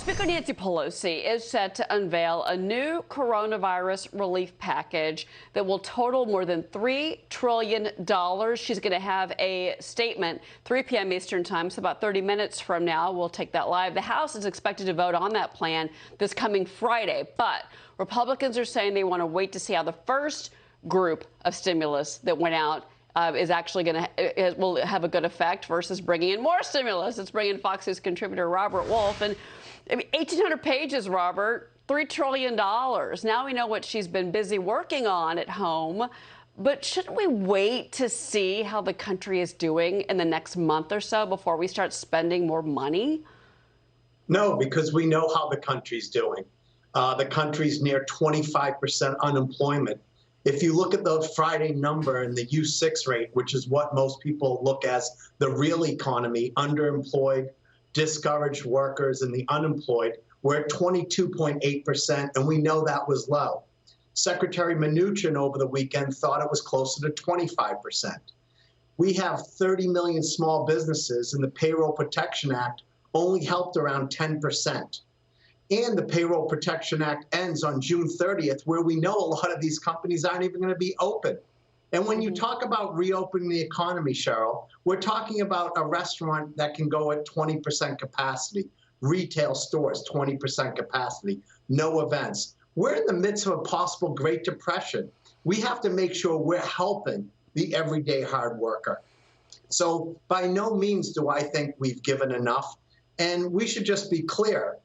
Speaker Nancy Pelosi is set to unveil a new coronavirus relief package that will total more than $3 trillion. She's going to have a statement 3 p.m. Eastern time, so about 30 minutes from now. We'll take that live. The House is expected to vote on that plan this coming Friday, but Republicans are saying they want to wait to see how the first group of stimulus that went out is actually going to will have a good effect versus bringing in more stimulus. It's bringing in Fox News contributor Robert Wolf. And I mean, 1,800 pages, Robert, $3 trillion. Now we know what she's been busy working on at home. But shouldn't we wait to see how the country is doing in the next month or so before we start spending more money? No, because we know how the country's doing. The country's near 25% unemployment. If you look at the Friday number and the U6 rate, which is what most people look as the real economy, underemployed, discouraged workers, and the unemployed, we're at 22.8%, and we know that was low. Secretary Mnuchin over the weekend thought it was closer to 25%. We have 30 million small businesses, and the Payroll Protection Act only helped around 10%. And the Payroll Protection Act ends on June 30th, where we know a lot of these companies aren't even going to be open. And when you talk about reopening the economy, Cheryl, we're talking about a restaurant that can go at 20% capacity, retail stores, 20% capacity, no events. We're in the midst of a possible Great Depression. We have to make sure we're helping the everyday hard worker. So by no means do I think we've given enough. And we should just be clear.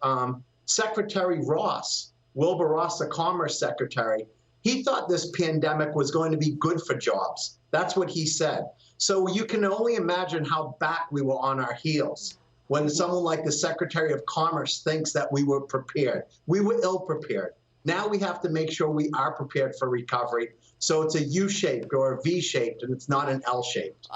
Secretary Ross, Wilbur Ross, the Commerce Secretary, he thought this pandemic was going to be good for jobs. That's what he said. So you can only imagine how back we were on our heels when someone like the Secretary of Commerce thinks that we were prepared. We were ill-prepared. Now we have to make sure we are prepared for recovery. So it's a U-shaped or a V-shaped, and it's not an L-shaped.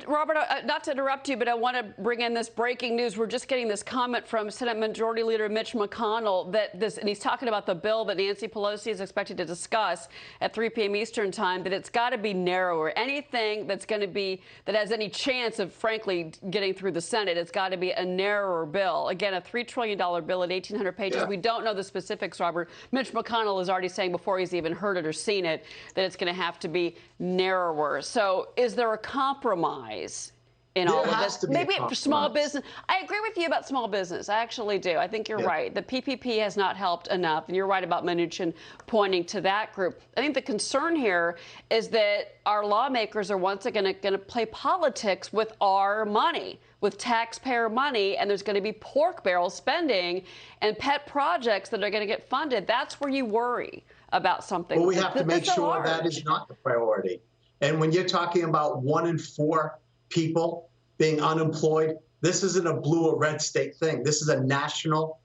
Robert, not to interrupt you, but I want to bring in this breaking news. We're just getting this comment from Senate Majority Leader Mitch McConnell and he's talking about the bill that Nancy Pelosi is expected to discuss at 3 p.m. Eastern time, that it's got to be narrower. Anything that's going to be, that has any chance of, frankly, getting through the Senate, it's got to be a narrower bill. Again, a $3 trillion bill at 1,800 pages. Yeah. We don't know the specifics, Robert. Mitch McConnell is already saying before he's even heard it or seen it that it's going to have to be narrower. So is there a compromise in all of this? Maybe for small business. I agree with you about small business. I actually do. I think you're right. The PPP has not helped enough. And you're right about Mnuchin pointing to that group. I think the concern here is that our lawmakers are once again going to play politics with our money, with taxpayer money, and there's going to be pork barrel spending and pet projects that are going to get funded. That's where you worry about something. Well, we have to make sure that is not the priority. And when you're talking about 1 in 4 people being unemployed, this isn't a blue or red state thing. This is a national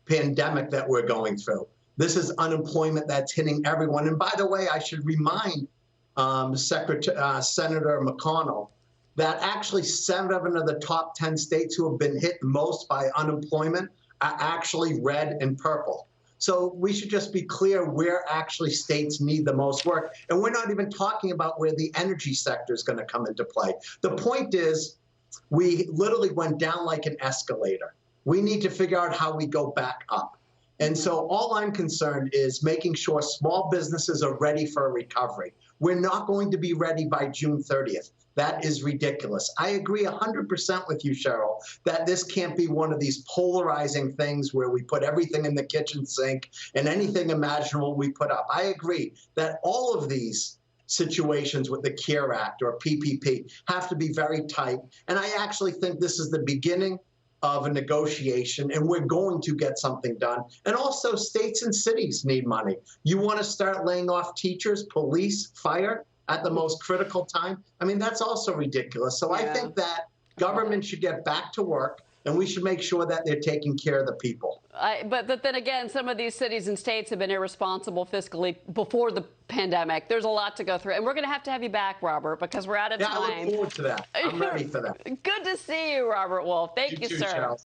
pandemic that we're going through. This is unemployment that's hitting everyone. And by the way, I should remind Senator McConnell that actually 7 of the top 10 states who have been hit most by unemployment are actually red and purple. So we should just be clear where actually states need the most work. And we're not even talking about where the energy sector is going to come into play. The point is, we literally went down like an escalator. We need to figure out how we go back up. And so all I'm concerned is making sure small businesses are ready for a recovery. We're not going to be ready by June 30th. That is ridiculous. I agree 100% with you, Cheryl, that this can't be one of these polarizing things where we put everything in the kitchen sink and anything imaginable we put up. I agree that all of these situations with the CARE Act or PPP have to be very tight. And I actually think this is the beginning of a negotiation, and we're going to get something done. And also, states and cities need money. You want to start laying off teachers, police, fire at the most critical time? I mean, that's also ridiculous. So I think that government should get back to work, and we should make sure that they're taking care of the people. But then again, some of these cities and states have been irresponsible fiscally before the pandemic. There's a lot to go through. And we're going to have you back, Robert, because we're out of time. I look forward to that. I'm ready for that. Good to see you, Robert Wolf. Thank you, too, sir. Charles.